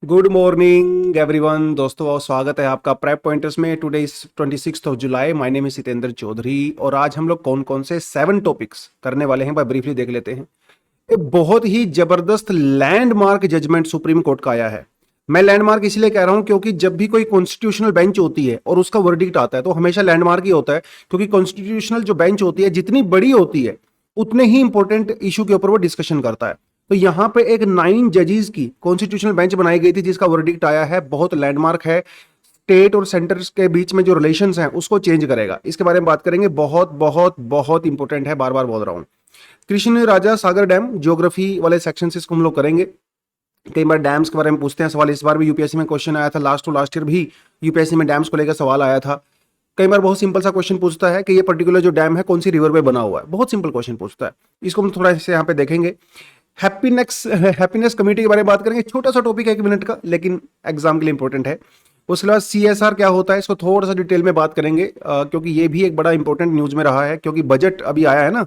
Good morning everyone दोस्तों, स्वागत है आपका प्रेप पॉइंटर्स में। Today is 26 July. My name is Sitendra Chaudhary और आज हम लोग कौन कौन से 7 टॉपिक्स करने वाले हैं ब्रीफली देख लेते हैं। एक बहुत ही जबरदस्त लैंडमार्क जजमेंट सुप्रीम कोर्ट का आया है। मैं लैंडमार्क इसलिए कह रहा हूं क्योंकि जब भी कोई कॉन्स्टिट्यूशनल बेंच होती है और उसका वर्डिक्ट आता है तो हमेशा लैंडमार्क ही होता है, क्योंकि कॉन्स्टिट्यूशनल जो बेंच होती है जितनी बड़ी होती है उतने ही इंपॉर्टेंट इशू के ऊपर वो डिस्कशन करता है। तो यहां पे एक 9 जजेस की कॉन्स्टिट्यूशनल बेंच बनाई गई थी जिसका वर्डिक्ट आया है, बहुत लैंडमार्क है। स्टेट और सेंटर के बीच में जो रिलेशंस हैं उसको चेंज करेगा, इसके बारे में बात करेंगे। बहुत बहुत बहुत इंपॉर्टेंट है, बार बार बोल रहा हूं। कृष्ण राजा सागर डैम ज्योग्राफी वाले सेक्शन से इसको हम लोग करेंगे। कई बार डैम्स के बारे में पूछते हैं सवाल, इस बार भी यूपीएससी में क्वेश्चन आया था, लास्ट टू लास्ट ईयर भी यूपीएससी में डैम्स को लेकर सवाल आया था। कई बार बहुत सिंपल सा क्वेश्चन पूछता है कि ये पर्टिकुलर जो डैम है कौन सी रिवर पे बना हुआ है, बहुत सिंपल क्वेश्चन पूछता है। इसको हम थोड़ा से यहाँ पे देखेंगे। हैप्पीनेस कमेटी के बारे में बात करेंगे, छोटा सा टॉपिक है 1 मिनट का, लेकिन एग्जाम के लिए इंपॉर्टेंट है। उसके बाद सीएसआर क्या होता है, इसको थोड़ा सा डिटेल में बात करेंगे, क्योंकि ये भी एक बड़ा इंपॉर्टेंट न्यूज में रहा है, क्योंकि बजट अभी आया है ना,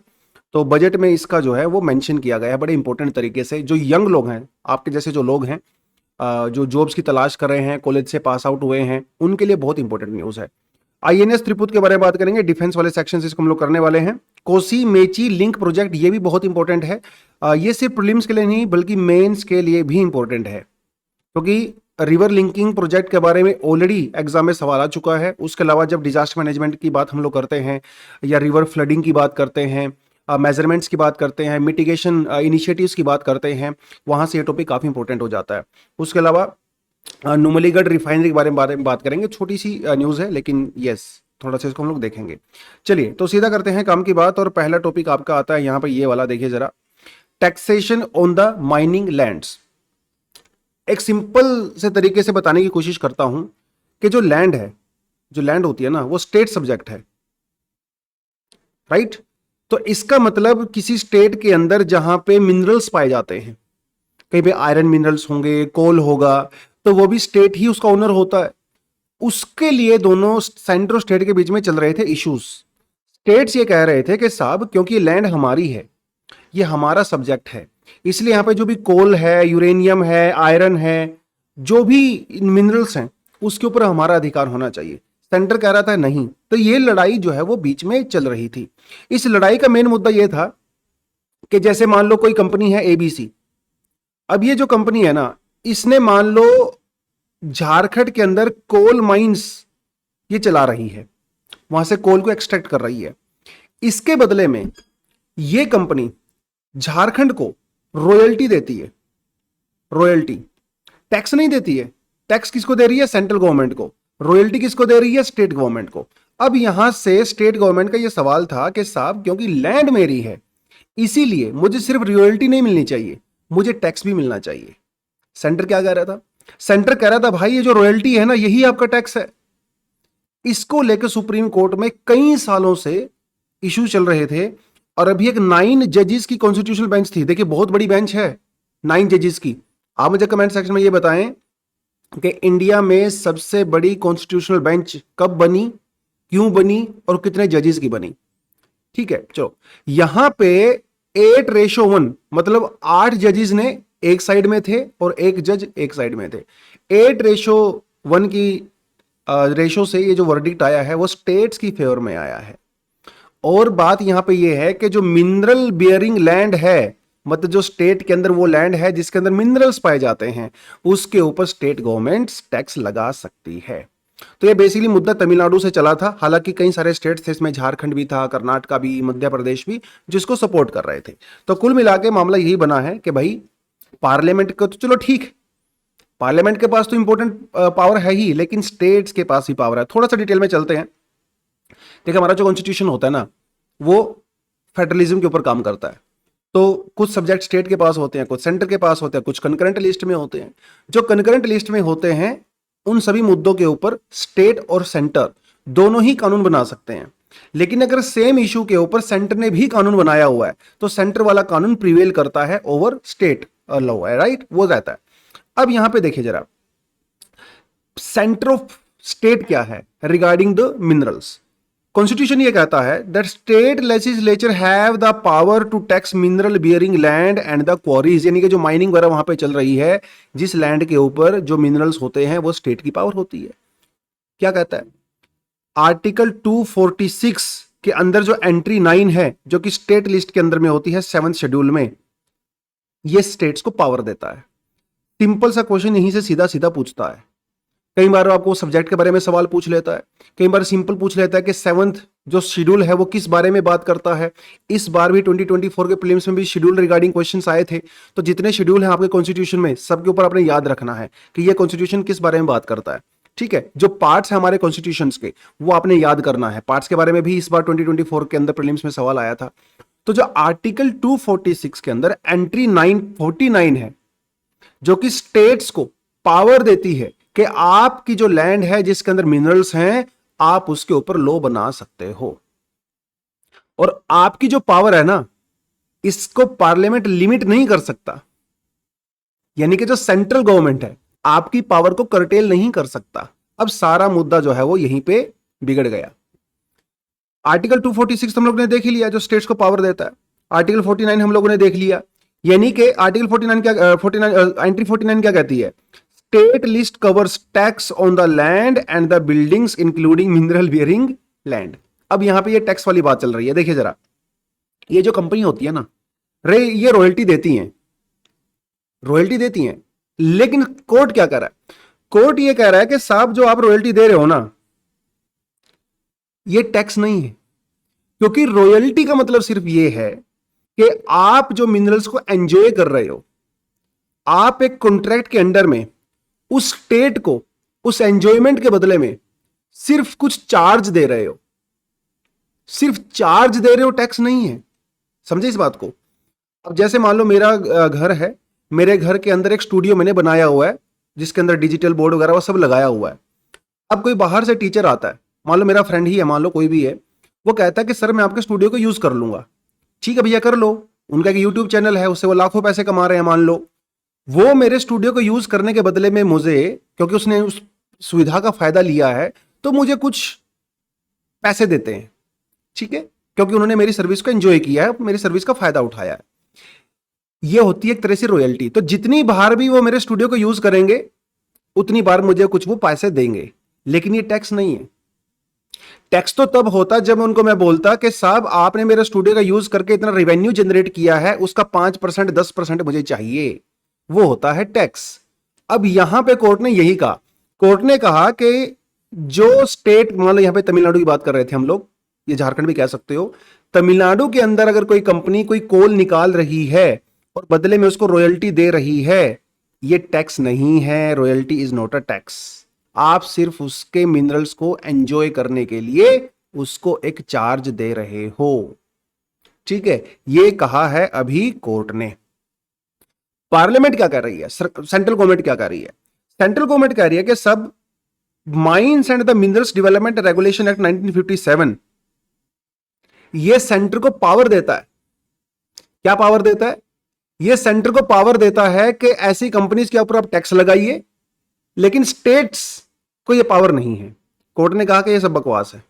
तो बजट में इसका जो है वो मेंशन किया गया है बड़े इंपॉर्टेंट तरीके से। जो यंग लोग हैं, आपके जैसे जो लोग हैं, जो जॉब्स की तलाश कर रहे हैं, कॉलेज से पास आउट हुए हैं, उनके लिए बहुत इंपॉर्टेंट न्यूज है। आईएनएस त्रिपुत के बारे में बात करेंगे, डिफेंस वाले सेक्शन इसको हम लोग करने वाले हैं। कोसी मेची लिंक प्रोजेक्ट, ये भी बहुत इंपॉर्टेंट है। ये सिर्फ प्रीलिम्स के लिए नहीं बल्कि मेंस के लिए भी इंपॉर्टेंट है, क्योंकि रिवर लिंकिंग प्रोजेक्ट के बारे में ऑलरेडी एग्जाम में सवाल आ चुका है। उसके अलावा जब डिजास्टर मैनेजमेंट की बात हम लोग करते हैं या रिवर फ्लडिंग की बात करते हैं, मेजरमेंट्स की बात करते हैं, मिटिगेशन इनिशिएटिव्स की बात करते हैं, वहां से ये टॉपिक काफी इंपॉर्टेंट हो जाता है। उसके अलावा नुमलीगढ़ रिफाइनरी के बारे में बात करेंगे, छोटी सी न्यूज़ है लेकिन यस, थोड़ा सा इसको हम लोग देखेंगे। चलिए तो सीधा करते हैं काम की बात, और पहला टॉपिक आपका आता है यहाँ पे ये वाला, देखिए जरा, taxation on the mining lands. एक सिंपल से तरीके से बताने की कोशिश करता हूं कि जो लैंड है, जो लैंड होती है ना, वो स्टेट सब्जेक्ट है, राइट। तो इसका मतलब किसी स्टेट के अंदर जहां पे मिनरल्स पाए जाते हैं, कहीं पे आयरन मिनरल्स होंगे, कोल होगा, तो वो भी स्टेट ही उसका ओनर होता है। उसके लिए दोनों सेंटर और स्टेट के बीच में चल रहे थे इश्यूज। स्टेट्स ये कह रहे थे कि साहब क्योंकि लैंड हमारी है, ये हमारा सब्जेक्ट है, इसलिए यहां पे जो भी कोल है, यूरेनियम है, आयरन है, जो भी मिनरल्स हैं, उसके ऊपर हमारा अधिकार होना चाहिए। सेंटर कह रहा था नहीं। तो ये लड़ाई जो है वो बीच में चल रही थी। इस लड़ाई का मेन मुद्दा यह था कि जैसे मान लो कोई कंपनी है एबीसी। अब ये जो कंपनी है ना, इसने मान लो झारखंड के अंदर कोल माइंस ये चला रही है, वहां से कोल को एक्सट्रैक्ट कर रही है। इसके बदले में ये कंपनी झारखंड को रॉयल्टी देती है। रॉयल्टी, टैक्स नहीं देती है। टैक्स किसको दे रही है? सेंट्रल गवर्नमेंट को। रॉयल्टी किसको दे रही है? स्टेट गवर्नमेंट को। अब यहां से स्टेट गवर्नमेंट का यह सवाल था कि साहब क्योंकि लैंड मेरी है, इसीलिए मुझे सिर्फ रॉयल्टी नहीं मिलनी चाहिए, मुझे टैक्स भी मिलना चाहिए। सेंटर क्या कह रहा था? सेंटर कह रहा था भाई ये जो रॉयल्टी है ना, यही आपका टैक्स है। इसको लेकर सुप्रीम कोर्ट में कई सालों से इश्यू चल रहे थे, और अभी एक 9 जजेस की कॉन्स्टिट्यूशनल बेंच थी। देखिए बहुत बड़ी बेंच है, 9 जजेस की। आप मुझे कमेंट सेक्शन में ये बताएं कि इंडिया में सबसे बड़ी कॉन्स्टिट्यूशनल बेंच कब बनी, क्यों बनी, और कितने जजेस की बनी। ठीक है, चलो यहां पे 8:1, मतलब 8 जजेस ने एक साइड में थे और एक जज एक साइड में थे। 8:1 की रेशो से ये जो वर्डिक्ट आया है वो स्टेट्स की फेवर में आया है। और बात यहां पे ये है कि जो मिनरल बियरिंग लैंड है, मतलब जो स्टेट के अंदर वो लैंड है जिसके अंदर मिनरल्स पाए जाते हैं, उसके ऊपर स्टेट गवर्नमेंट टैक्स लगा सकती है। तो ये बेसिकली मुद्दा तमिलनाडु से चला था, हालांकि कई सारे स्टेट्स थे, इसमें झारखंड भी था, कर्नाटका भी, मध्य प्रदेश भी, जिसको सपोर्ट कर रहे थे। तो कुल मिला के मामला यही बना है कि भाई पार्लियामेंट को तो चलो ठीक, पार्लियामेंट के पास तो इंपॉर्टेंट पावर है ही, लेकिन स्टेट्स के पास ही पावर है। थोड़ा सा डिटेल में चलते हैं। देखिए हमारा जो कॉन्स्टिट्यूशन होता है ना, वो फेडरलिज्म के ऊपर काम करता है। तो कुछ सब्जेक्ट स्टेट के पास होते हैं, कुछ सेंटर के पास होते हैं, कुछ कंकरेंट लिस्ट में होते हैं। जो कंकरेंट लिस्ट में होते हैं उन सभी मुद्दों के ऊपर स्टेट और सेंटर दोनों ही कानून बना सकते हैं। लेकिन अगर सेम इशू के ऊपर सेंटर ने भी कानून बनाया हुआ है तो सेंटर वाला कानून प्रिवेल करता है ओवर स्टेट लॉ है, राइट, वो रहता है। अब यहां पे देखिए जरा, सेंटर ऑफ स्टेट क्या है रिगार्डिंग द मिनरल्स। कॉन्स्टिट्यूशन ये कहता है that state legislature have the power to tax mineral bearing land and the quarries, यानी कि जो माइनिंग वगैरह वहां पे चल रही है, जिस लैंड के ऊपर जो मिनरल्स होते हैं वो स्टेट की पावर होती है। क्या कहता है आर्टिकल 246 के अंदर जो एंट्री 9 है, जो कि स्टेट लिस्ट के अंदर में होती है 7th शेड्यूल में, ये स्टेट्स को पावर देता है। सिंपल सा क्वेश्चन यहीं से सीधा सीधा पूछता है। कई बार आपको सब्जेक्ट के बारे में सवाल पूछ लेता है, कई बार सिंपल पूछ लेता है कि 7th जो शेड्यूल है वो किस बारे में बात करता है। इस बार भी 2024 के प्रीलिम्स में भी शेड्यूल रिगार्डिंग क्वेश्चंस आए थे। तो जितने शेड्यूल हैं आपके कॉन्स्टिट्यूशन में, सबके ऊपर आपने याद रखना है कि ये कॉन्स्टिट्यूशन किस बारे में बात करता है। ठीक है, जो पार्ट्स हैं हमारे कॉन्स्टिट्यूशन के, वो आपने याद करना है। पार्ट्स के बारे में भी इस बार 2024 के अंदर प्रीलिम्स में सवाल आया था। तो जो आर्टिकल 246 के अंदर एंट्री 949 है, जो कि स्टेट्स को पावर देती है कि आपकी जो लैंड है जिसके अंदर मिनरल्स हैं, आप उसके ऊपर लॉ बना सकते हो। और आपकी जो पावर है ना, इसको पार्लियामेंट लिमिट नहीं कर सकता। यानी कि जो सेंट्रल गवर्नमेंट है आपकी पावर को कर्टेल नहीं कर सकता। अब सारा मुद्दा जो है वो यहीं पे बिगड़ गया। आर्टिकल 246 हम लोग ने देख ही लिया, जो स्टेट्स को पावर देता है। आर्टिकल 49 हम लोगों ने देख लिया। यानी कि आर्टिकल 49 क्या, एंट्री 49 क्या कहती है? State list covers tax on the land and the buildings including mineral bearing land. अब यहां पे ये टैक्स वाली बात चल रही है। देखिए जरा, ये जो कंपनी होती है ना, ये रॉयल्टी देती हैं, रॉयल्टी देती हैं। लेकिन कोर्ट क्या कह रहा है? कोर्ट ये कह रहा है कि साहब जो आप रॉयल्टी दे रहे हो ना, ये टैक्स नहीं है। क्योंकि रॉयल्टी का मतलब सिर्फ ये है कि आप जो मिनरल्स को एंजॉय कर रहे हो, आप एक कॉन्ट्रैक्ट के अंडर में उस स्टेट को उस एंजॉयमेंट के बदले में सिर्फ कुछ चार्ज दे रहे हो, सिर्फ चार्ज दे रहे हो, टैक्स नहीं है। समझे इस बात को? अब जैसे मान लो मेरा घर है, मेरे घर के अंदर एक स्टूडियो मैंने बनाया हुआ है जिसके अंदर डिजिटल बोर्ड वगैरह वो सब लगाया हुआ है। अब कोई बाहर से टीचर आता है, मान लो मेरा फ्रेंड ही है, मान लो कोई भी है, वो कहता है कि सर मैं आपके स्टूडियो को यूज कर लूंगा। ठीक है भैया, कर लो। उनका एक यूट्यूब चैनल है, उससे वो लाखों पैसे कमा रहे हैं मान लो। वो मेरे स्टूडियो को यूज करने के बदले में मुझे, क्योंकि उसने उस सुविधा का फायदा लिया है, तो मुझे कुछ पैसे देते हैं। ठीक है, क्योंकि उन्होंने मेरी सर्विस को एंजॉय किया है, मेरी सर्विस का फायदा उठाया है। ये होती है एक तरह से रॉयल्टी। तो जितनी बार भी वो मेरे स्टूडियो को यूज करेंगे उतनी बार मुझे कुछ वो पैसे देंगे। लेकिन ये टैक्स नहीं है। टैक्स तो तब होता जब उनको मैं बोलता कि साहब आपने मेरे स्टूडियो का यूज करके इतना रेवेन्यू जनरेट किया है, उसका 5% 10% मुझे चाहिए, वो होता है टैक्स। अब यहां पे कोर्ट ने यही कहा। कोर्ट ने कहा कि जो स्टेट, मान लो यहां पे तमिलनाडु की बात कर रहे थे हम लोग, ये झारखंड भी कह सकते हो, तमिलनाडु के अंदर अगर कोई कंपनी कोई कोल निकाल रही है और बदले में उसको रॉयल्टी दे रही है, ये टैक्स नहीं है। Royalty is not a tax. आप सिर्फ उसके मिनरल्स को एंजॉय करने के लिए उसको एक चार्ज दे रहे हो। ठीक है, ये कहा है अभी कोर्ट ने। पार्लियामेंट क्या कह रही है? सेंट्रल गवर्नमेंट क्या कह रही है? सेंट्रल गवर्नमेंट कह रही है कि सब mines and the minerals development regulation act 1957 ये सेंटर को पावर देता है। क्या पावर देता है? ये सेंटर को पावर देता है कि ऐसी कंपनीज के ऊपर आप टैक्स लगाइए, लेकिन स्टेट्स को यह पावर नहीं है। कोर्ट ने कहा कि यह सब बकवास है।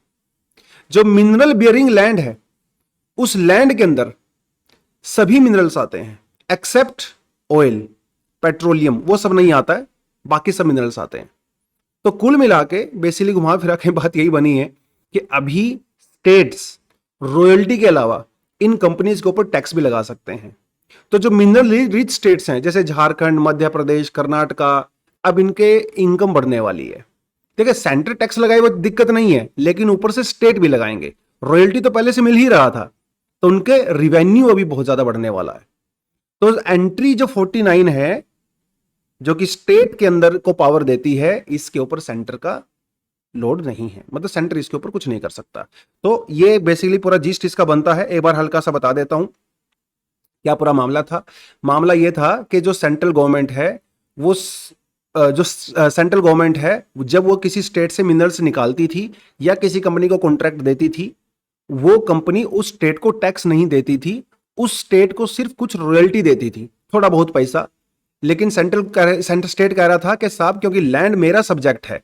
जो मिनरल बियरिंग लैंड है, उस लैंड के अंदर सभी मिनरल्स आते हैं एक्सेप्ट ऑयल, पेट्रोलियम, वो सब नहीं आता है, बाकी सब मिनरल्स आते हैं। तो कुल मिला के बेसिकली घुमा फिरा के बात यही बनी है कि अभी स्टेट्स रॉयल्टी के अलावा इन कंपनीज के ऊपर टैक्स भी लगा सकते हैं। तो जो मिनरल रिच स्टेट्स हैं जैसे झारखंड, मध्य प्रदेश, कर्नाटका, अब इनके इनकम बढ़ने वाली है। देखिए सेंटर टैक्स लगाए वो दिक्कत नहीं है, लेकिन ऊपर से स्टेट भी लगाएंगे। रॉयल्टी तो पहले से मिल ही रहा था, तो उनके रिवेन्यू अभी बहुत ज्यादा बढ़ने वाला है। तो एंट्री जो 49 है, जो कि स्टेट के अंदर को पावर देती है, इसके ऊपर सेंटर का लोड नहीं है, मतलब सेंटर इसके ऊपर कुछ नहीं कर सकता। तो ये बेसिकली पूरा जिस्ट इसका बनता है। एक बार हल्का सा बता देता हूं क्या पूरा मामला था। मामला ये था कि जो सेंट्रल गवर्नमेंट है, वो जो सेंट्रल गवर्नमेंट है, जब वो किसी स्टेट से मिनरल्स निकालती थी या किसी कंपनी को कॉन्ट्रैक्ट देती थी, वो कंपनी उस स्टेट को टैक्स नहीं देती थी, उस स्टेट को सिर्फ कुछ रॉयल्टी देती थी, थोड़ा बहुत पैसा। लेकिन सेंट्रल स्टेट कह रहा था कि साहब क्योंकि लैंड मेरा सब्जेक्ट है,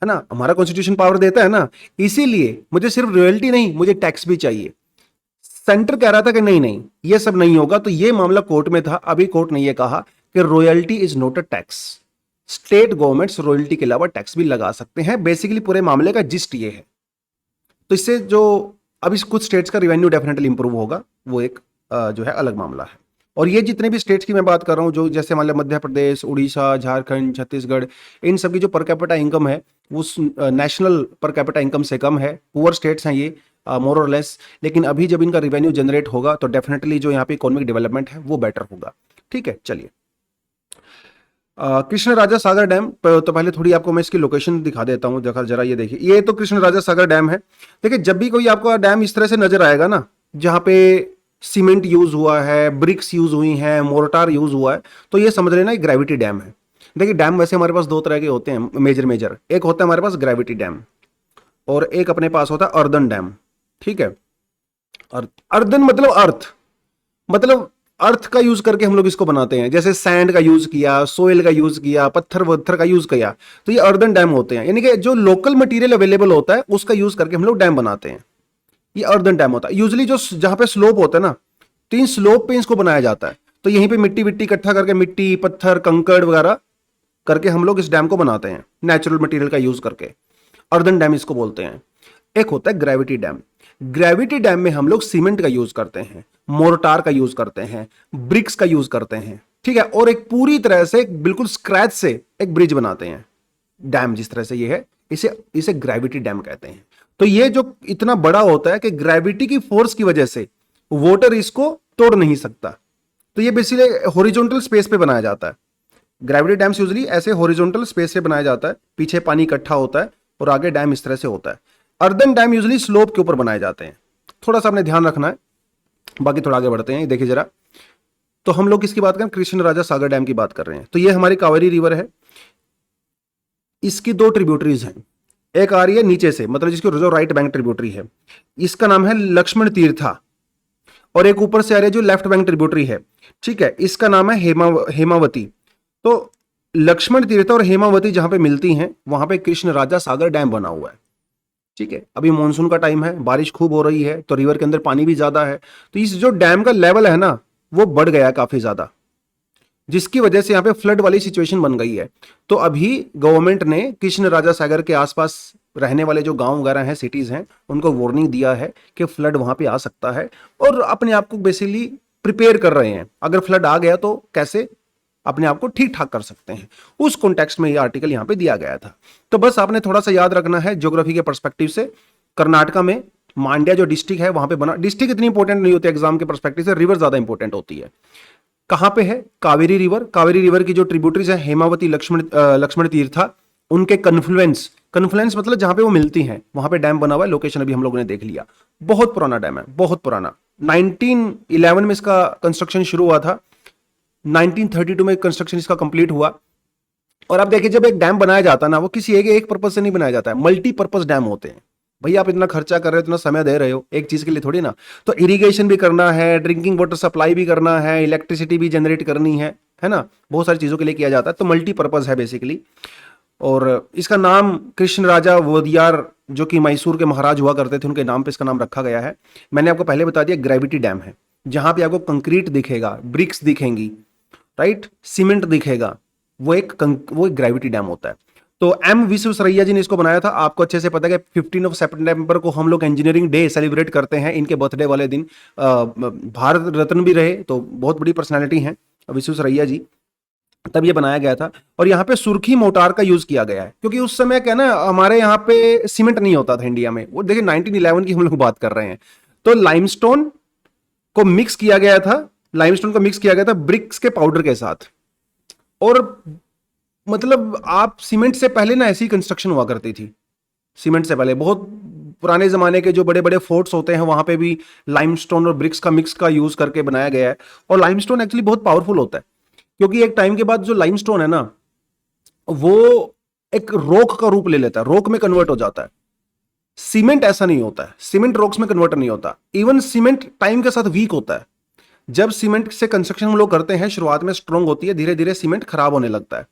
है ना, हमारा कॉन्स्टिट्यूशन पावर देता है ना, इसीलिए मुझे सिर्फ रॉयल्टी नहीं, मुझे टैक्स भी चाहिए। सेंटर कह रहा था कि नहीं नहीं ये सब नहीं होगा, तो ये मामला कोर्ट में था। अभी कोर्ट ने ये कहा कि royalty is not a tax, state governments royalty के अलावा टैक्स भी लगा सकते हैं। बेसिकली पूरे मामले का जिस्ट ये है। तो इससे जो अभी कुछ स्टेट्स का रेवेन्यू डेफिनेटली इंप्रूव होगा, वो एक जो है अलग मामला है। और ये जितने भी स्टेट्स की मैं बात कर रहा हूँ, जो जैसे मान लो मध्य प्रदेश, उड़ीसा, झारखंड, छत्तीसगढ़, इन सब की जो पर कैपिटा इनकम है वो नेशनल पर कैपिटा इनकम से कम है। पुअर स्टेट्स हैं ये मोर और लेस, लेकिन अभी जब इनका रेवेन्यू जनरेट होगा तो डेफिनेटली जो यहाँ पे इकोनॉमिक डेवलपमेंट है वो बेटर होगा। ठीक है, चलिए कृष्ण राजा सागर डैम तो पहले थोड़ी आपको मैं इसकी लोकेशन दिखा देता हूँ। जरा ये देखिए, ये तो कृष्ण राजा सागर डैम है। देखिए जब भी कोई आपको डैम इस तरह से नजर आएगा ना, जहाँ पे सीमेंट यूज हुआ है, ब्रिक्स यूज हुई हैं, मोर्टार यूज हुआ है, तो ये समझ लेना एक ग्रेविटी डैम है। देखिए डैम वैसे हमारे पास दो तरह के होते हैं मेजर मेजर, एक होता है हमारे पास ग्रेविटी डैम और एक अपने पास होता है अर्दन डैम। ठीक है, अर्दन मतलब अर्थ, मतलब अर्थ का यूज करके हम लोग इसको बनाते हैं। जैसे सैंड का यूज किया, सोइल का यूज किया, पत्थर वत्थर का यूज किया, तो ये अर्दन डैम होते हैं। यानी कि जो लोकल मटेरियल अवेलेबल होता है उसका यूज करके हम लोग डैम बनाते हैं, ये अर्दन डैम होता है। यूजली जो जहां पे स्लोप होता है ना, तो इन स्लोप पे इसको बनाया जाता है। तो यहीं पे मिट्टी विट्टी इकट्ठा करके, मिट्टी पत्थर कंकड़ वगैरह करके हम लोग इस डैम को बनाते हैं नेचुरल मटेरियल का यूज करके। अर्दन डैम इसको बोलते हैं। एक होता है ग्रेविटी डैम। ग्रेविटी डैम में हम लोग सीमेंट का यूज करते हैं, मोर्टार का यूज करते हैं, ब्रिक्स का यूज करते हैं। ठीक है, और एक पूरी तरह से बिल्कुल स्क्रैच से एक ब्रिज बनाते हैं। डैम जिस तरह से ये है, इसे इसे ग्रेविटी डैम कहते हैं। तो ये जो इतना बड़ा होता है कि ग्रेविटी की फोर्स की वजह से वाटर इसको तोड़ नहीं सकता। तो ये बेसिकली हॉरिजॉन्टल स्पेस पे बनाया जाता है। ग्रेविटी डैम्स यूजली ऐसे हॉरिजॉन्टल स्पेस से बनाया जाता है, पीछे पानी इकट्ठा होता है और आगे डैम इस तरह से होता है। अर्दन डैम यूजली स्लोप के ऊपर बनाए जाते हैं। थोड़ा सा आपने ध्यान रखना है। बाकी थोड़ा आगे बढ़ते हैं, देखिए जरा। तो हम लोग किसकी बात करें, कृष्ण राजा सागर डैम की बात कर रहे हैं। तो ये हमारी कावेरी रिवर है, इसकी दो ट्रिब्यूटरीज हैं। एक आ रही है नीचे से, मतलब जिसकी जो राइट बैंक ट्रिब्यूटरी है, इसका नाम है लक्ष्मण तीर्था, और एक ऊपर से आ रही है जो लेफ्ट बैंक ट्रिब्यूटरी है। ठीक है, इसका नाम है हेमावती। तो लक्ष्मण तीर्थ और हेमावती जहां पे मिलती हैं वहां पे कृष्ण राजा सागर डैम बना हुआ है। ठीक है, अभी मानसून का टाइम है, बारिश खूब हो रही है, तो रिवर के अंदर पानी भी ज्यादा है, तो इस जो डैम का लेवल है ना वो बढ़ गया काफी ज्यादा, जिसकी वजह से यहाँ पे फ्लड वाली सिचुएशन बन गई है। तो अभी गवर्नमेंट ने कृष्ण राजा सागर के आसपास रहने वाले जो गांव वगैरह हैं, सिटीज हैं, उनको वार्निंग दिया है कि फ्लड वहां पे आ सकता है, और अपने आप को बेसिकली प्रिपेयर कर रहे हैं। अगर फ्लड आ गया तो कैसे अपने आप को ठीक ठाक कर सकते हैं, उस कॉन्टेक्स्ट में ये आर्टिकल यहां पे दिया गया था। तो बस आपने थोड़ा सा याद रखना है ज्योग्राफी के पर्सपेक्टिव से। कर्नाटका में मांड्या जो डिस्ट्रिक्ट है वहां पे बना, डिस्ट्रिक्ट इतनी इंपॉर्टेंट नहीं होती एग्जाम के पर्सपेक्टिव से, रिवर ज्यादा इंपॉर्टेंट होती है। कहां पे है, कावेरी रिवर। कावेरी रिवर की जो ट्रिब्यूटरीज है हेमावती, लक्ष्मण तीर्था, उनके कन्फ्लुएंस मतलब जहां पे वो मिलती हैं वहां पे डैम बना हुआ है। लोकेशन अभी हम लोगों ने देख लिया। बहुत पुराना डैम है, बहुत पुराना। 1911 में इसका कंस्ट्रक्शन शुरू हुआ था, 1932 में कंस्ट्रक्शन इसका कंप्लीट हुआ। और आप देखिए जब एक डैम बनाया जाता है ना, वो किसी एक पर्पज से नहीं बनाया जाता है, मल्टीपर्पज डैम होते हैं। भैया आप इतना खर्चा कर रहे हो, इतना समय दे रहे हो एक चीज के लिए थोड़ी ना, तो इरिगेशन भी करना है, ड्रिंकिंग वाटर सप्लाई भी करना है, इलेक्ट्रिसिटी भी जनरेट करनी है ना, बहुत सारी चीजों के लिए किया जाता है। तो मल्टीपर्पज है बेसिकली। और इसका नाम कृष्ण राजा वोदियार जो कि मैसूर के महाराज हुआ करते थे, उनके नाम पे इसका नाम रखा गया है। मैंने आपको पहले बता दिया ग्रेविटी डैम है, जहां पे आपको कंक्रीट दिखेगा, ब्रिक्स दिखेंगी, राइट, सीमेंट दिखेगा, वो एक ग्रेविटी डैम होता है। तो एम विश्वेश्वरैया जी ने इसको बनाया था। आपको अच्छे से पता है कि 15 सितंबर को हम लोग इंजीनियरिंग डे सेलिब्रेट करते हैं, इनके बर्थडे वाले दिन। भारत रत्न भी रहे, तो बहुत बड़ी पर्सनैलिटी हैं विश्वेश्वरैया जी। तब ये बनाया गया था, और यहाँ पे सुर्खी मोटार का यूज किया गया है, क्योंकि उस समय क्या ना हमारे यहाँ पे सीमेंट नहीं होता था इंडिया में। वो देखिए 1911 की हम लोग बात कर रहे हैं, तो लाइमस्टोन को मिक्स किया गया था, लाइमस्टोन को मिक्स किया गया था ब्रिक्स के पाउडर के साथ। और मतलब आप सीमेंट से पहले ना ऐसी कंस्ट्रक्शन हुआ करती थी। सीमेंट से पहले बहुत पुराने जमाने के जो बड़े बड़े फोर्ट्स होते हैं वहां पे भी लाइमस्टोन और ब्रिक्स का मिक्स का यूज करके बनाया गया है। और लाइमस्टोन एक्चुअली बहुत पावरफुल होता है, क्योंकि एक टाइम के बाद जो लाइमस्टोन है ना वो एक रॉक का रूप ले लेता है, रॉक में कन्वर्ट हो जाता है। सीमेंट ऐसा नहीं होता है, सीमेंट रॉक्स में कन्वर्ट नहीं होता। इवन सीमेंट टाइम के साथ वीक होता है। जब सीमेंट से कंस्ट्रक्शन हम लोग करते हैं, शुरुआत में स्ट्रांग होती है, धीरे धीरे सीमेंट खराब होने लगता है।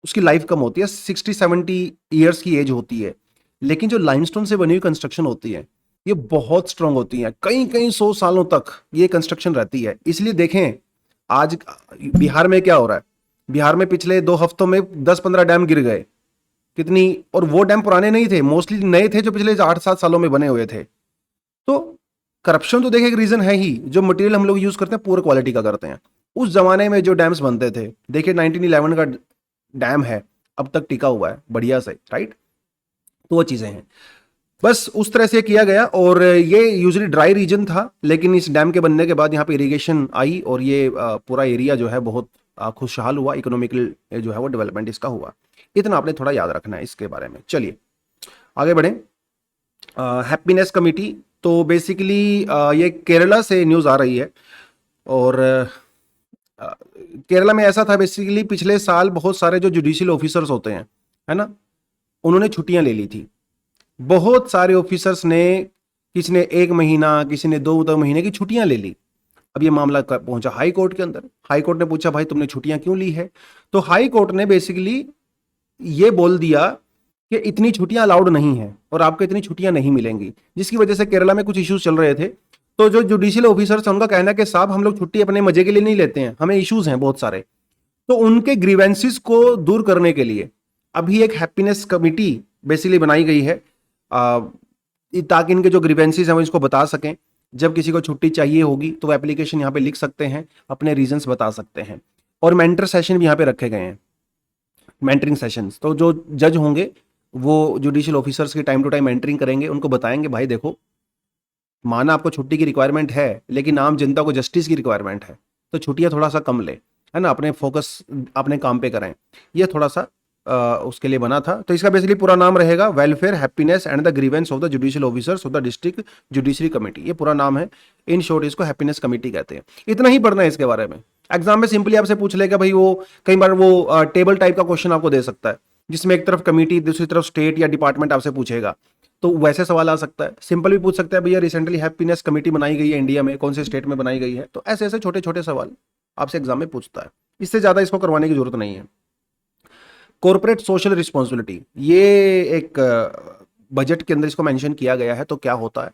उसकी लाइफ कम होती है, 60-70 ईयर्स की एज होती है। लेकिन जो लाइमस्टोन से बनी हुई कंस्ट्रक्शन होती है ये बहुत स्ट्रांग होती है, कई कई 100 सालों तक ये कंस्ट्रक्शन रहती है। इसलिए देखें आज बिहार में क्या हो रहा है, बिहार में पिछले 2 हफ्तों में 10-15 डैम गिर गए, कितनी, और वो डैम पुराने नहीं थे, मोस्टली नए थे जो पिछले 8-7 सालों में बने हुए थे। तो करप्शन तो देखिए एक रीजन है ही, जो मटेरियल हम लोग यूज करते हैं पुअर क्वालिटी का करते हैं। उस जमाने में जो डैम्स बनते थे, देखिए 1911 का डैम है, अब तक टिका हुआ है बढ़िया से, राइट। तो वो चीजें हैं, बस उस तरह से किया गया। और ये यूजुअली ड्राई रीजन था, लेकिन इस डैम के बनने के बाद यहाँ पे इरिगेशन आई और ये पूरा एरिया जो है बहुत खुशहाल हुआ, इकोनॉमिकल जो है वो डेवलपमेंट इसका हुआ। इतना आपने थोड़ा याद रखना है इसके बारे में। चलिए आगे बढ़ें। हैप्पीनेस कमिटी, तो बेसिकली ये केरला से न्यूज़ आ रही है। और केरला में ऐसा था, बेसिकली पिछले साल बहुत सारे जो जुडिशियल ऑफिसर्स होते हैं, है ना, उन्होंने छुट्टियां ले ली थी। बहुत सारे ऑफिसर्स ने, किसी ने 1 महीना, किसी ने 2 महीने की छुट्टियां ले ली। अब ये मामला पहुंचा हाई कोर्ट के अंदर। हाई कोर्ट ने पूछा भाई तुमने छुट्टियां क्यों ली है, तो हाई कोर्ट ने बेसिकली ये बोल दिया कि इतनी छुट्टियां अलाउड नहीं है और आपको इतनी छुट्टियां नहीं मिलेंगी, जिसकी वजह से केरला में कुछ इश्यूज चल रहे थे। तो जो जुडिशियल ऑफिसर्स हैं उनका कहना है कि साहब हम लोग छुट्टी अपने मजे के लिए नहीं लेते हैं, हमें इश्यूज हैं बहुत सारे। तो उनके ग्रीवेंसेस को दूर करने के लिए अभी एक हैप्पीनेस कमिटी बेसिकली बनाई गई है, ताकि इनके जो ग्रीवेंसेस हैं वो इसको बता सकें। जब किसी को छुट्टी चाहिए होगी तो वो एप्लीकेशन यहाँ पे लिख सकते हैं, अपने रीजंस बता सकते हैं। और मेंटर सेशन भी यहाँ पे रखे गए हैं, मेंटरिंग सेशंस। तो जो जज होंगे वो जुडिशियल ऑफिसर्स की टाइम टू टाइम मेंटरिंग करेंगे, उनको बताएंगे भाई देखो, माना आपको छुट्टी की रिक्वायरमेंट है, लेकिन आम जनता को जस्टिस की रिक्वायरमेंट है, तो छुट्टियां थोड़ा सा कम ले, है ना, अपने फोकस अपने काम पे करें। ये थोड़ा सा उसके लिए बना था। तो इसका बेसिकली पूरा नाम रहेगा welfare happiness and the grievance of the judicial officers of the district judiciary committee, ये पूरा नाम है। इन शॉर्ट इसको हैप्पीनेस कमेटी कहते हैं। इतना ही पढ़ना है इसके बारे में। एग्जाम में सिंपली आपसे पूछ लेगा भाई, वो कई बार वो टेबल टाइप का क्वेश्चन आपको दे सकता है, जिसमें एक तरफ कमेटी दूसरी तरफ स्टेट या डिपार्टमेंट आपसे पूछेगा, तो वैसे सवाल आ सकता है। सिंपल भी पूछ सकता है भैया रिसेंटली हैप्पीनेस कमेटी बनाई गई है इंडिया में, कौन से स्टेट में बनाई गई है। तो ऐसे ऐसे छोटे छोटे सवाल आपसे एग्जाम में पूछता है, इससे ज्यादा इसको करवाने की जरूरत नहीं है। कॉर्पोरेट सोशल रिस्पॉन्सिबिलिटी, ये एक बजट के अंदर इसको मेंशन किया गया है। तो क्या होता है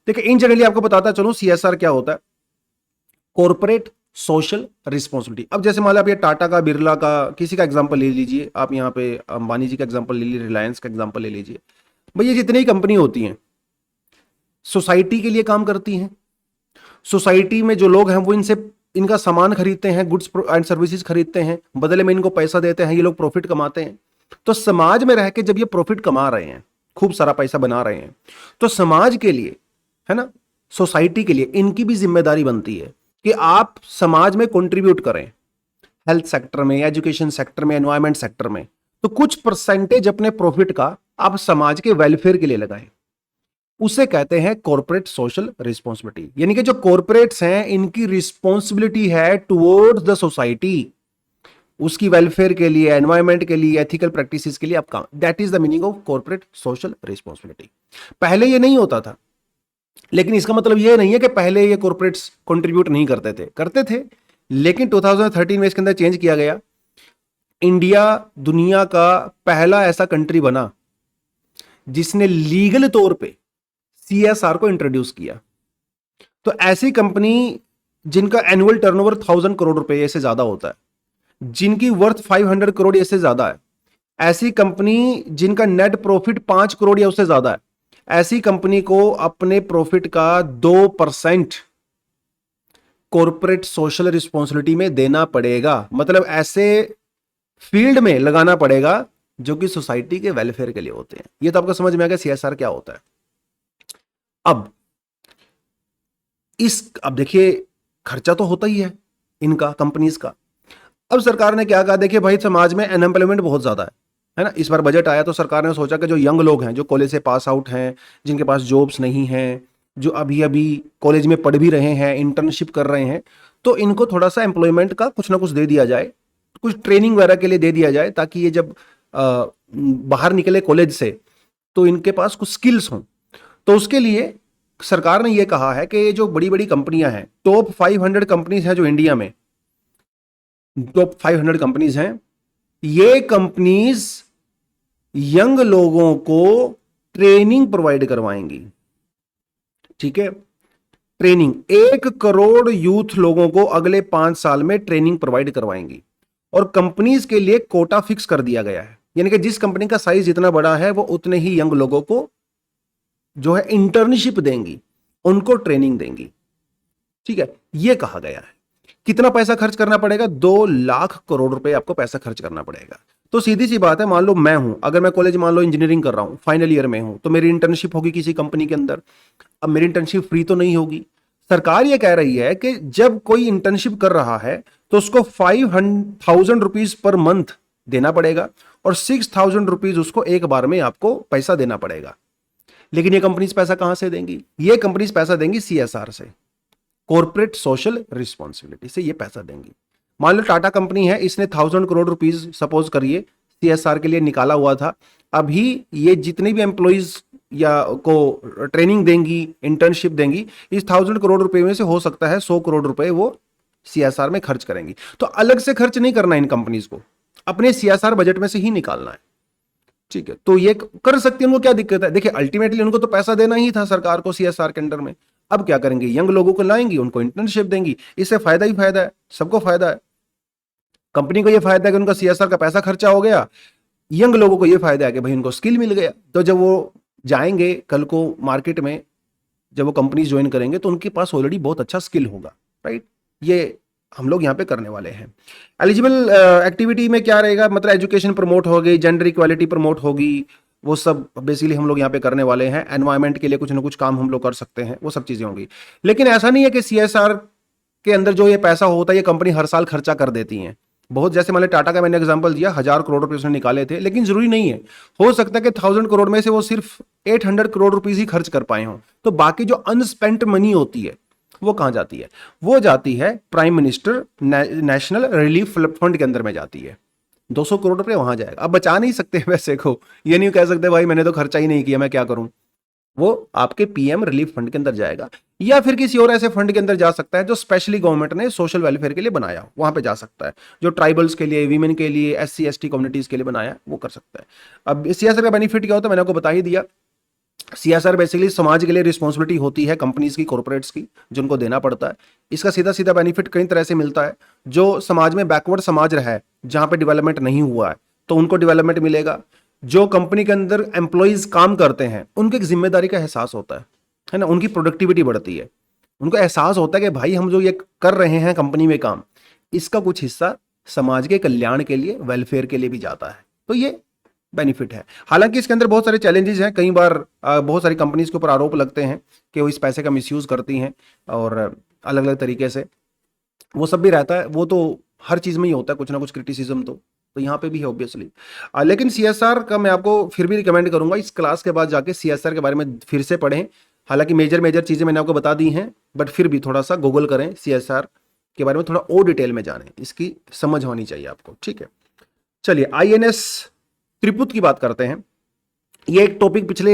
देखिए, इन जनरली आपको बताता चलो सीएसआर क्या होता है, कॉर्पोरेट सोशल रिस्पॉन्सिबिलिटी। अब जैसे मान लो आप ये टाटा का, बिरला का, किसी का एग्जांपल ले लीजिए, आप यहाँ पे अंबानी जी का एग्जांपल ले लीजिए, रिलायंस का एग्जांपल ले लीजिए। भैया जितनी ही कंपनी होती हैं सोसाइटी के लिए काम करती हैं। सोसाइटी में जो लोग हैं वो इनसे इनका सामान खरीदते हैं, गुड्स एंड सर्विसेज खरीदते हैं, बदले में इनको पैसा देते हैं, ये लोग प्रॉफिट कमाते हैं। तो समाज में रह के जब ये प्रॉफिट कमा रहे हैं, खूब सारा पैसा बना रहे हैं, तो समाज के लिए, है ना, सोसाइटी के लिए इनकी भी जिम्मेदारी बनती है कि आप समाज में कंट्रीब्यूट करें, हेल्थ सेक्टर में, एजुकेशन सेक्टर में, एनवायरमेंट सेक्टर में। तो कुछ परसेंटेज अपने प्रॉफिट का आप समाज के वेलफेयर के लिए लगाएं, उसे कहते हैं कॉर्पोरेट सोशल रिस्पॉन्सिबिलिटी। यानी कि जो कॉर्पोरेट्स हैं इनकी रिस्पॉन्सिबिलिटी है टुवर्ड्स द सोसाइटी, उसकी वेलफेयर के लिए, एनवायरमेंट के लिए, एथिकल प्रैक्टिसेस के लिए आप काम। That is the meaning of corporate social responsibility. पहले ये नहीं होता था, लेकिन इसका मतलब ये नहीं है कि पहले ये कॉर्पोरेट्स कंट्रीब्यूट नहीं करते थे, करते थे। लेकिन 2013 में इसके अंदर चेंज किया गया। इंडिया दुनिया का पहला ऐसा कंट्री बना जिसने लीगल तौर पे सीएसआर को इंट्रोड्यूस किया। तो ऐसी कंपनी जिनका एनुअल टर्नओवर 1000 करोड़ रुपए से ज्यादा होता है, जिनकी वर्थ 500 करोड़ या से ज्यादा है, ऐसी कंपनी जिनका नेट प्रॉफिट 5 करोड़ या उससे ज्यादा है, ऐसी कंपनी को अपने प्रॉफिट का 2% कॉर्पोरेट सोशल रिस्पॉन्सिबिलिटी में देना पड़ेगा। मतलब ऐसे फील्ड में लगाना पड़ेगा जो कि सोसाइटी के वेलफेयर के लिए होते हैं। ये तो आपको समझ में आ गया सीएसआर क्या होता है। अब देखिए खर्चा तो होता ही है इनका, कंपनीज का। अब सरकार ने क्या कहा, देखिए भाई समाज में अनएम्प्लॉयमेंट बहुत ज्यादा है ना। इस बार बजट आया तो सरकार ने सोचा कि जो यंग लोग हैं, जो कॉलेज से पास आउट हैं, जिनके पास जॉब्स नहीं हैं, जो अभी अभी कॉलेज में पढ़ भी रहे हैं, इंटर्नशिप कर रहे हैं, तो इनको थोड़ा सा एम्प्लॉयमेंट का कुछ ना कुछ दे दिया जाए, कुछ ट्रेनिंग वगैरह के लिए दे दिया जाए, ताकि ये जब बाहर निकले कॉलेज से तो इनके पास कुछ स्किल्स हों। तो उसके लिए सरकार ने यह कहा है कि ये जो बड़ी बड़ी कंपनियां हैं, टॉप 500 कंपनीज हैं जो इंडिया में टॉप 500 कंपनीज हैं, ये कंपनीज यंग लोगों को ट्रेनिंग प्रोवाइड करवाएंगी। ठीक है, ट्रेनिंग 1 करोड़ यूथ लोगों को अगले 5 साल में ट्रेनिंग प्रोवाइड करवाएंगी। और कंपनीज के लिए कोटा फिक्स कर दिया गया है, यानी कि जिस कंपनी का साइज जितना बड़ा है वो उतने ही यंग लोगों को जो है इंटर्नशिप देंगी, उनको ट्रेनिंग देंगी। ठीक है, यह कहा गया है। कितना पैसा खर्च करना पड़ेगा? 2 लाख करोड़ रुपए आपको पैसा खर्च करना पड़ेगा। तो सीधी सी बात है, मान लो मैं हूं, अगर मैं कॉलेज मान लो इंजीनियरिंग कर रहा हूं, फाइनल ईयर में हूं, तो मेरी इंटर्नशिप होगी किसी कंपनी के अंदर। अब मेरी इंटर्नशिप फ्री तो नहीं होगी। सरकार यह कह रही है कि जब कोई इंटर्नशिप कर रहा है तो उसको 5,000 रुपीज पर मंथ देना पड़ेगा और 6,000 रुपीज उसको एक बार में आपको पैसा देना पड़ेगा। लेकिन ये कंपनीज पैसा कहां से देंगी? ये कंपनीज पैसा देंगी CSR से, कॉर्पोरेट सोशल रिस्पॉन्सिबिलिटी से ये पैसा देंगी। मान लो टाटा कंपनी है, इसने 1,000 करोड़ रुपीज सपोज करिए CSR के लिए निकाला हुआ था। अभी ये जितने भी एम्प्लॉइज या को ट्रेनिंग देंगी, इंटर्नशिप देंगी, इस 1,000 करोड़ रुपए में से हो सकता है 100 करोड़ रुपए वो CSR में खर्च करेंगी। तो अलग से खर्च नहीं करना इन कंपनीज को, अपने CSR बजट में से ही निकालना है। ठीक है, तो ये कर सकती है, उनको क्या दिक्कत है? देखिए अल्टीमेटली उनको तो पैसा देना ही था सरकार को CSR के अंडर में। अब क्या करेंगे? यंग लोगों को लाएंगी, उनको इंटर्नशिप देंगी, इससे फायदा ही फायदा है, सबको फायदा है। कंपनी को यह फायदा है कि उनका CSR का पैसा खर्चा हो गया, यंग लोगों को यह फायदा है कि भाई उनको स्किल मिल गया। तो जब वो जाएंगे कल को मार्केट में, जब वो कंपनी ज्वाइन करेंगे तो उनके पास ऑलरेडी बहुत अच्छा स्किल होगा। राइट, ये हम लोग यहाँ पे करने वाले हैं। एलिजिबल एक्टिविटी में क्या रहेगा? मतलब एजुकेशन प्रमोट होगी, जेंडर इक्वालिटी प्रमोट होगी, वो सब बेसिकली हम लोग यहाँ पे करने वाले हैं। एनवायरमेंट के लिए कुछ ना कुछ काम हम लोग कर सकते हैं, वो सब चीजें होंगी। लेकिन ऐसा नहीं है कि CSR के अंदर जो ये पैसा होता है ये कंपनी हर साल खर्चा कर देती है। बहुत, जैसे मान लो टाटा का मैंने एग्जांपल दिया, 1,000 करोड़ रुपए उसने निकाले थे, लेकिन जरूरी नहीं है। हो सकता है कि 1,000 करोड़ में से वो सिर्फ 800 करोड़ रुपीज ही खर्च कर पाए हों। तो बाकी जो अनस्पेंट मनी होती है वो कहां जाती है? वो जाती है prime minister national relief fund के अंदर में जाती है। 200 करोड़ रुपए वहां जाएगा। अब बचा नहीं सकते पैसे को, ये नहीं कह सकते भाई मैंने तो खर्चा ही नहीं किया, मैं क्या करूं। वो आपके PM रिलीफ फंड के अंदर जाएगा, या फिर किसी और ऐसे फंड के अंदर जा सकता है जो स्पेशली गवर्नमेंट ने सोशल वेलफेयर के लिए बनाया, वहां पे जा सकता है। जो ट्राइबल्स के लिए, वीमेन के लिए, SC ST कम्युनिटीज के लिए बनाया, वो कर सकता है। अब CSR का बेनिफिट क्या होता है मैंने आपको बता ही दिया। CSR बेसिकली समाज के लिए रिस्पॉन्सिबिलिटी होती है कंपनीज की, कॉर्पोरेट्स की, जिनको देना पड़ता है। इसका सीधा सीधा बेनिफिट कई तरह से मिलता है। जो समाज में बैकवर्ड समाज रहा है, जहां पे डेवलपमेंट नहीं हुआ है, तो उनको डेवलपमेंट मिलेगा। जो कंपनी के अंदर एम्प्लॉइज काम करते हैं उनको एक जिम्मेदारी का एहसास होता है ना, उनकी प्रोडक्टिविटी बढ़ती है, उनको एहसास होता है कि भाई हम जो ये कर रहे हैं कंपनी में काम, इसका कुछ हिस्सा समाज के कल्याण के लिए, वेलफेयर के लिए भी जाता है। तो ये बेनिफिट है। हालांकि इसके अंदर बहुत सारे चैलेंजेस हैं। कई बार बहुत सारी कंपनीज के ऊपर आरोप लगते हैं कि वो इस पैसे का मिसयूज करती हैं और अलग अलग तरीके से, वो सब भी रहता है। वो तो हर चीज में ही होता है, कुछ ना कुछ क्रिटिसिज्म तो यहाँ पे भी है ऑब्वियसली। लेकिन CSR का मैं आपको फिर भी रिकमेंड करूंगा, इस क्लास के बाद जाके CSR के बारे में फिर से पढ़ें। हालांकि मेजर चीजें मैंने आपको बता दी हैं, बट फिर भी थोड़ा सा गूगल करें, CSR के बारे में थोड़ा और डिटेल में जानें, इसकी समझ होनी चाहिए आपको। ठीक है, चलिए INS त्रिपुत की बात करते हैं। ये एक टॉपिक पिछले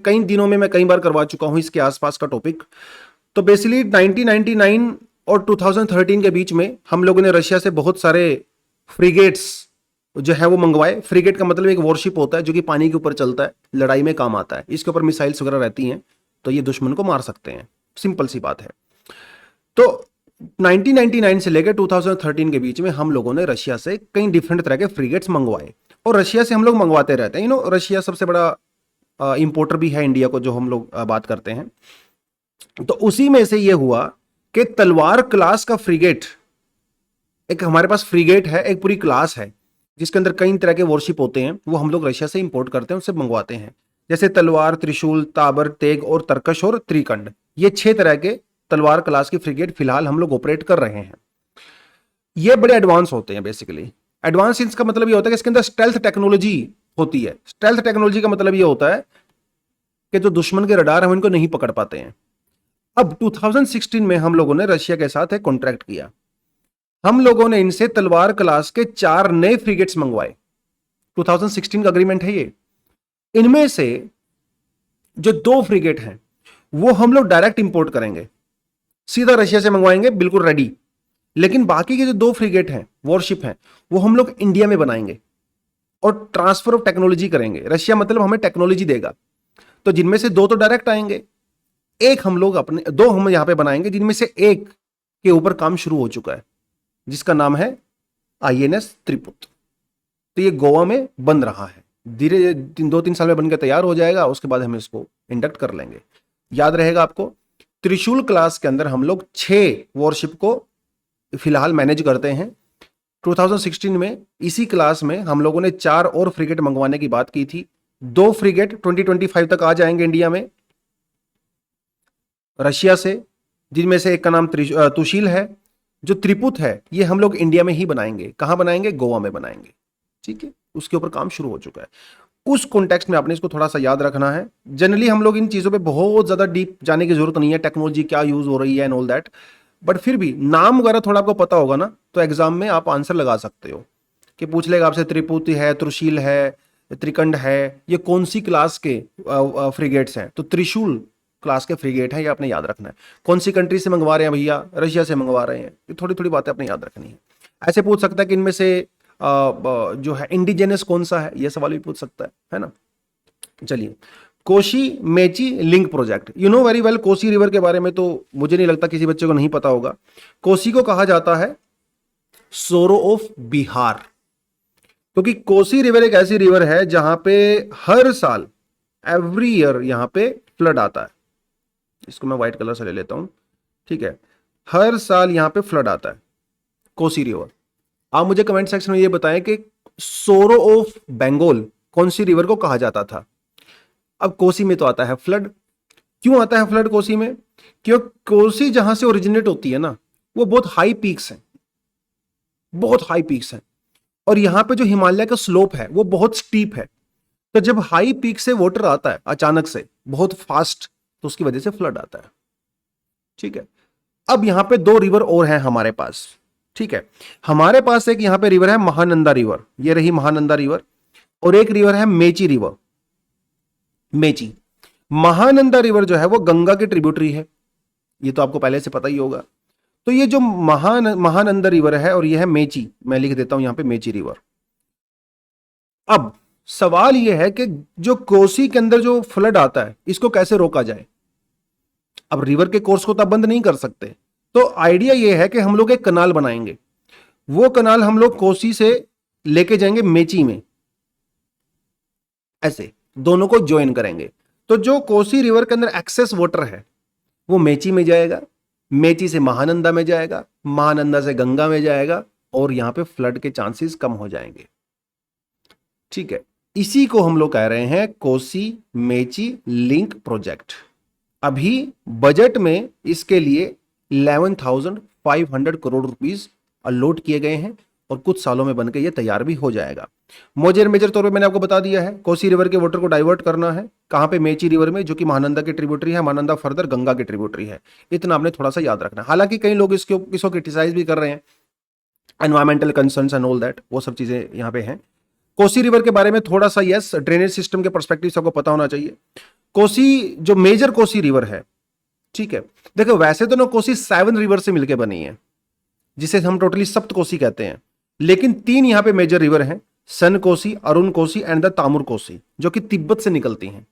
कई दिनों में मैं कई बार करवा चुका हूं, इसके आसपास का टॉपिक। तो बेसिकली 1999 और 2013 के बीच में हम लोगों ने रशिया से बहुत सारे फ्रिगेट्स जो है वो मंगवाए। फ्रिगेट का मतलब एक वॉरशिप होता है जो कि पानी के ऊपर चलता है, लड़ाई में काम आता है। इसके ऊपर मिसाइल्स वगैरह रहती हैं, तो ये दुश्मन को मार सकते हैं, सिंपल सी बात है। तो 1999 से लेकर 2013 के बीच में हम लोगों ने रशिया से कई डिफरेंट तरह के फ्रिगेट्स मंगवाए, और रशिया से हम लोग मंगवाते रहते हैं। रशिया सबसे बड़ा इंपोर्टर भी है इंडिया को, जो हम लोग बात करते हैं। तो उसी में से ये हुआ कि तलवार क्लास का फ्रिगेट, एक हमारे पास फ्रिगेट है, एक पूरी क्लास है जिसके अंदर कई तरह के वॉरशिप होते हैं, वो हम लोग रशिया से इंपोर्ट करते हैं, उससे मंगवाते हैं। जैसे तलवार, त्रिशूल, ताबर, तेग और तरकश और त्रिकंड, ये 6 तरह के तलवार क्लास की फ्रिगेट फिलहाल हम लोग ऑपरेट कर रहे हैं। ये बड़े एडवांस होते हैं। बेसिकली एडवांस इसका मतलब ये होता है कि इसके अंदर स्टेल्थ टेक्नोलॉजी होती है। स्टेल्थ टेक्नोलॉजी का मतलब ये होता है कि जो दुश्मन के रडार हैं उनको नहीं पकड़ पाते हैं। अब 2016 में हम लोगों ने रशिया के साथ एक कॉन्ट्रैक्ट किया। हम लोगों ने इनसे तलवार क्लास के 4 नए फ्रिगेट्स मंगवाए। 2016 का अग्रीमेंट है ये। इनमें से जो 2 फ्रिगेट हैं वो हम लोग डायरेक्ट इंपोर्ट करेंगे, सीधा रशिया से मंगवाएंगे, बिल्कुल रेडी। लेकिन बाकी के जो 2 फ्रिगेट हैं, वॉरशिप हैं, वो हम लोग इंडिया में बनाएंगे। और ट्रांसफर ऑफ टेक्नोलॉजी करेंगे। रशिया मतलब हमें टेक्नोलॉजी देगा, तो जिनमें से 2 तो डायरेक्ट आएंगे, एक हम लोग अपने 2 हम यहां पे बनाएंगे, जिनमें से एक के ऊपर काम शुरू हो चुका है, जिसका नाम है आईएनएस त्रिपुत। तो ये गोवा में बन रहा है, धीरे 2-3 साल में बनकर तैयार हो जाएगा, उसके बाद हम इसको इंडक्ट कर लेंगे। याद रहेगा आपको, त्रिशूल क्लास के अंदर हम लोग 6 वॉरशिप को फिलहाल मैनेज करते हैं। 2016 में इसी क्लास में हम लोगों ने 4 और फ्रिगेट मंगवाने की बात की थी। 2 फ्रिगेट 2025 तक आ जाएंगे इंडिया में रशिया से, जिनमें से एक का नाम तुशील है। जो त्रिपुत है ये हम लोग इंडिया में ही बनाएंगे। कहां बनाएंगे? गोवा में बनाएंगे। ठीक है, उसके ऊपर काम शुरू हो चुका है। उस कॉन्टेक्स्ट में आपने इसको थोड़ा सा याद रखना है। जनरली हम लोग इन चीजों पे बहुत ज्यादा डीप जाने की जरूरत नहीं है, टेक्नोलॉजी क्या यूज हो रही है एंड ऑल दैट, बट फिर भी नाम वगैरह थोड़ा आपको पता होगा ना, तो एग्जाम में आप आंसर लगा सकते हो। कि पूछ लेगा आपसे त्रिपुति है, त्रिशूल है, त्रिकंड है, ये कौन सी क्लास के फ्रिगेट्स हैं? तो त्रिशूल क्लास के फ्रिगेट है, ये आपने याद रखना है। कौन सी कंट्री से मंगवा रहे हैं भैया? रशिया से मंगवा रहे हैं। ये थोड़ी थोड़ी बातें आपने याद रखनी है। ऐसे पूछ सकता है कि इनमें से जो है इंडिजिनस कौन सा है, ये सवाल भी पूछ सकता है ना। चलिए, Koshi Mechi link project, you know very well. Kosi river के बारे में तो मुझे नहीं लगता किसी बच्चे को नहीं पता होगा। कोसी को कहा जाता है सोरो ऑफ बिहार, क्योंकि कोसी रिवर एक ऐसी रिवर है जहां पे हर साल एवरी ईयर यहां पे फ्लड आता है। इसको मैं व्हाइट कलर से ले लेता हूं, ठीक है। हर साल यहां पे फ्लड आता है कोसी रिवर। आप मुझे कमेंट सेक्शन में ये बताएं कि सोरो ऑफ बंगाल कौन सी रिवर को कहा जाता था। अब कोसी में तो आता है फ्लड। क्यों आता है फ्लड कोसी में? क्योंकि कोसी जहां से ओरिजिनेट होती है ना, वो बहुत हाई पीक्स हैं, बहुत हाई पीक्स हैं, और यहां पे जो हिमालय का स्लोप है वो बहुत स्टीप है। तो जब हाई पीक से वाटर आता है अचानक से बहुत फास्ट, तो उसकी वजह से फ्लड आता है। ठीक है, अब यहां पे 2 रिवर और हैं हमारे पास। ठीक है, हमारे पास एक यहां पे रिवर है महानंदा रिवर, ये रही महानंदा रिवर, और एक रिवर है मेची रिवर। मेची महानंदा रिवर जो है वो गंगा की ट्रिब्यूटरी है, ये तो आपको पहले से पता ही होगा। तो ये जो महानंदा रिवर है और ये है मेची, मैं लिख देता हूं यहां पे मेची रिवर। अब सवाल ये है कि जो कोसी के अंदर जो फ्लड आता है इसको कैसे रोका जाए। अब रिवर के कोर्स को तो आप बंद नहीं कर सकते, तो आइडिया ये है कि हम लोग एक कनाल बनाएंगे। वो कनाल हम लोग कोसी से लेके जाएंगे मेची में, ऐसे दोनों को ज्वाइन करेंगे। तो जो कोसी रिवर के अंदर एक्सेस वाटर है वो मेची में जाएगा, मेची से महानंदा में जाएगा, महानंदा से गंगा में जाएगा, और यहां पे फ्लड के चांसेस कम हो जाएंगे। ठीक है, इसी को हम लोग कह रहे हैं कोसी मेची लिंक प्रोजेक्ट। अभी बजट में इसके लिए 11,500 करोड़ रुपीस अलॉट किए गए हैं, और कुछ सालों में बनकर यह तैयार भी हो जाएगा। मेजर तौर पे मैंने आपको बता दिया है, कोसी रिवर के वाटर को डाइवर्ट करना है कहां पे? मेची रिवर में, जो कि महानंदा की ट्रिब्यूटरी है, महानंदा फर्दर गंगा की ट्रिब्यूटरी है। इतना आपने थोड़ा सा याद रखना है। हालांकि कई लोग इसको क्रिटिसाइज भी कर रहे हैं, environmental concerns and all that, वो सब चीजें यहां पे हैं। कोसी रिवर के बारे में थोड़ा सा, यस, ड्रेनेज सिस्टम के पर्सपेक्टिव से आपको पता होना चाहिए। कोसी जो मेजर कोसी रिवर है, ठीक है, देखो वैसे तो ना कोसी 7 रिवर से मिलकर बनी है, जिसे हम टोटली सप्त कोसी कहते हैं, लेकिन 3 यहां पे मेजर रिवर हैं, सन कोसी, अरुण कोसी एंड द तामुर कोसी, जो कि तिब्बत से निकलती हैं।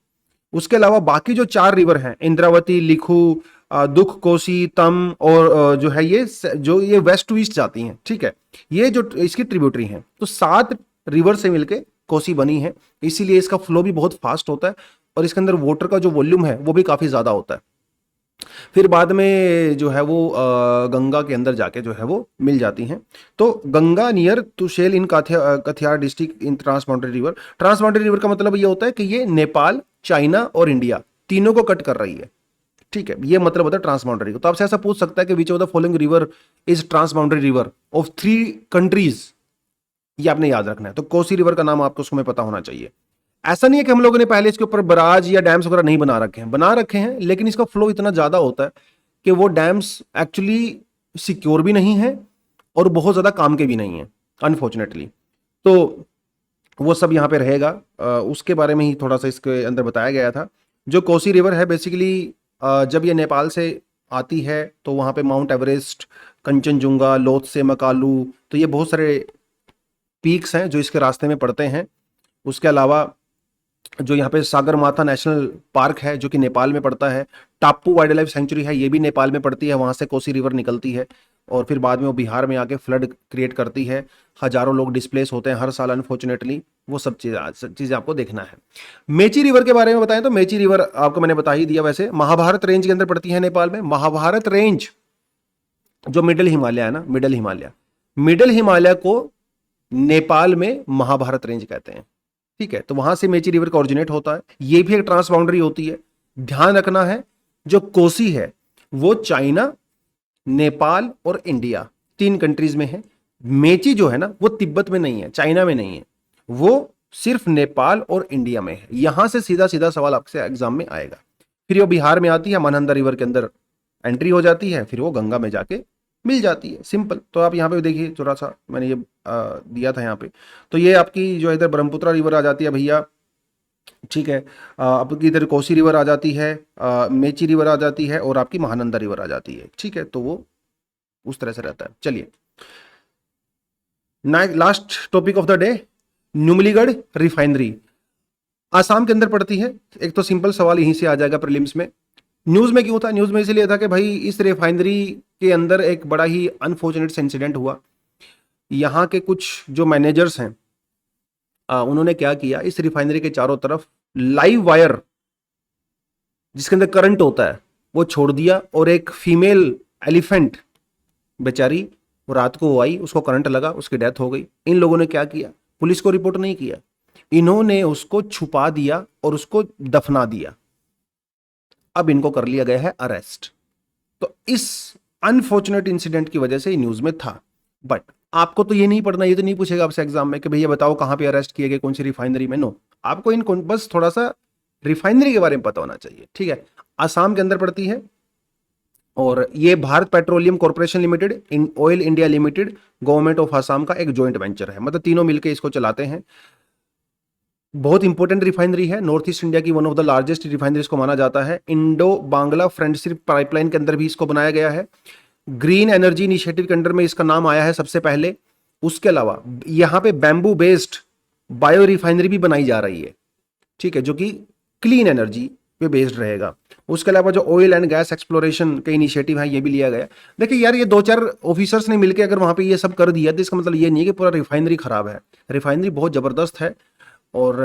उसके अलावा बाकी जो 4 रिवर हैं, इंद्रावती, लिखू, दुख कोसी, तम, और जो है ये वेस्ट टू ईस्ट जाती हैं। ठीक है, ये जो इसकी ट्रिब्यूटरी हैं, तो 7 रिवर से मिलके कोसी बनी है, इसीलिए इसका फ्लो भी बहुत फास्ट होता है, और इसके अंदर वाटर का जो वॉल्यूम है वो भी काफी ज्यादा होता है। फिर बाद में जो है वो गंगा के अंदर जाके जो है वो मिल जाती हैं। तो गंगा नियर तुशेल in Katihar district in trans boundary river. Trans boundary river का मतलब ये होता है कि ये नेपाल, चाइना और इंडिया तीनों को कट कर रही है। ठीक है, ये मतलब होता है ट्रांस बाउंड्री को। तो आपसे ऐसा पूछ सकता है कि which of the following river is trans boundary river of 3 countries, ये आपने याद रखना है। तो कोसी रिवर का नाम आपको उसमें पता होना चाहिए। ऐसा नहीं है कि हम लोगों ने पहले इसके ऊपर बराज या डैम्स वगैरह नहीं बना रखे हैं, बना रखे हैं, लेकिन इसका फ्लो इतना ज्यादा होता है कि वो डैम्स एक्चुअली सिक्योर भी नहीं है और बहुत ज्यादा काम के भी नहीं है, अनफॉर्चुनेटली। तो वो सब यहाँ पे रहेगा। उसके बारे में ही थोड़ा सा इसके अंदर बताया गया था। जो कोसी रिवर है बेसिकली जब ये नेपाल से आती है तो वहाँ पे माउंट एवरेस्ट, कंचनजुंगा, लोत्से, मकालू, तो ये बहुत सारे पीक्स हैं जो इसके रास्ते में पड़ते हैं। उसके अलावा जो यहाँ पे सागरमाथा नेशनल पार्क है जो कि नेपाल में पड़ता है, टाप्पू वाइल्ड लाइफ सेंचुरी है ये भी नेपाल में पड़ती है, वहां से कोसी रिवर निकलती है और फिर बाद में वो बिहार में आके फ्लड क्रिएट करती है, हजारों लोग डिस्प्लेस होते हैं हर साल अनफॉर्चुनेटली, वो सब चीजें आपको देखना है। मेची रिवर के बारे में बताएं तो मेची रिवर आपको मैंने बता ही दिया, वैसे महाभारत रेंज के अंदर पड़ती है नेपाल में। महाभारत रेंज जो मिडिल हिमालय है ना, मिडिल हिमालय को नेपाल में महाभारत रेंज कहते हैं, ठीक है। तो वहां से मेची रिवर का ओरिजिनेट होता है, ये भी एक ट्रांस बाउंड्री होती है। ध्यान रखना है जो कोसी है वो चाइना, नेपाल और इंडिया 3 कंट्रीज में है। मेची जो है ना वो तिब्बत में नहीं है, चाइना में नहीं है, वो सिर्फ नेपाल और इंडिया में है। यहां से सीधा सीधा सवाल आपसे एग्जाम में आएगा। फिर वो बिहार में आती है, महानंदा रिवर के अंदर एंट्री हो जाती है, फिर वो गंगा में जाके मिल जाती है, सिंपल। तो आप यहाँ पे देखिए थोड़ा सा मैंने ये दिया था यहाँ पे, तो ये आपकी जो इधर ब्रह्मपुत्र रिवर आ जाती है भैया, ठीक है। आपकी इधर कोसी रिवर आ जाती है, मेची रिवर आ जाती है और आपकी महानंदा रिवर आ जाती है, ठीक है। तो वो उस तरह से रहता है। चलिए last topic of the day, Numaligarh refinery Assam के अंदर पड़ती है। एक तो सिंपल सवाल यहीं से आ जाएगा प्रीलिम्स में। न्यूज में क्यों था? न्यूज में इसलिए था कि भाई इस रिफाइनरी के अंदर एक बड़ा ही अनफॉर्चुनेट इंसिडेंट हुआ। यहाँ के कुछ जो मैनेजर्स हैं उन्होंने क्या किया, इस रिफाइनरी के चारों तरफ लाइव वायर जिसके अंदर करंट होता है वो छोड़ दिया और एक फीमेल एलिफेंट बेचारी वो रात को आई, उसको करंट लगा, उसकी डेथ हो गई। इन लोगों ने क्या किया, पुलिस को रिपोर्ट नहीं किया, इन्होंने उसको छुपा दिया और उसको दफना दिया। अब इनको कर लिया गया है अरेस्ट। तो इस अनफॉर्चुनेट इंसिडेंट की वजह से ये न्यूज में था। बट आपको तो ये नहीं पढ़ना, ये तो नहीं पूछेगा आपसे एग्जाम में कि भैया बताओ कहां पे अरेस्ट किए गए, कौन सी रिफाइनरी में। नो, आपको बस थोड़ा सा रिफाइनरी के बारे में पता होना चाहिए, ठीक है। आसाम के अंदर पड़ती है और ये Bharat petroleum corporation limited, oil India limited, government of Assam का एक जॉइंट वेंचर है, मतलब तीनों मिलकर इसको चलाते हैं। बहुत इंपॉर्टेंट रिफाइनरी है, नॉर्थ ईस्ट इंडिया की one of the largest refineries को माना जाता है। इंडो बांग्ला फ्रेंडशिप पाइपलाइन के अंदर भी इसको बनाया गया है। ग्रीन एनर्जी इनिशिएटिव के अंडर में इसका नाम आया है सबसे पहले। उसके अलावा यहां पे बैम्बू बेस्ड बायो रिफाइनरी भी बनाई जा रही है, ठीक है, जो कि क्लीन एनर्जी पे बेस्ड रहेगा। उसके अलावा जो ऑयल एंड गैस एक्सप्लोरेशन के इनिशिएटिव है ये भी लिया गया। देखिए यार, ये 2-4 ऑफिसर्स ने मिलकर अगर वहां पे ये सब कर दिया तो इसका मतलब ये नहीं है कि पूरा रिफाइनरी खराब है। रिफाइनरी बहुत जबरदस्त है और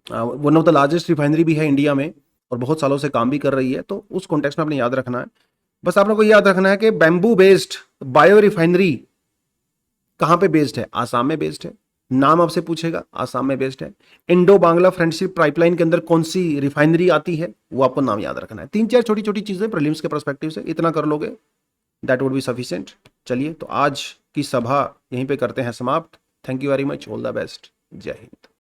one of the largest refinery भी है इंडिया में और बहुत सालों से काम भी कर रही है। तो उस कॉन्टेक्स्ट में आपने याद रखना है, बस आप लोग को याद रखना है कि बैम्बू बेस्ड बायो रिफाइनरी कहां पे बेस्ड है, आसाम में बेस्ड है। नाम आपसे पूछेगा, आसाम में बेस्ड है। इंडो बांग्ला फ्रेंडशिप पाइपलाइन के अंदर कौन सी रिफाइनरी आती है वो आपको नाम याद रखना है। 3-4 छोटी छोटी चीजें प्रीलिम्स के पर्सपेक्टिव से, इतना कर लोगे दैट वुड बी सफिशिएंट। चलिए तो आज की सभा यहीं पे करते हैं समाप्त। Thank you very much, all the best, जय हिंद।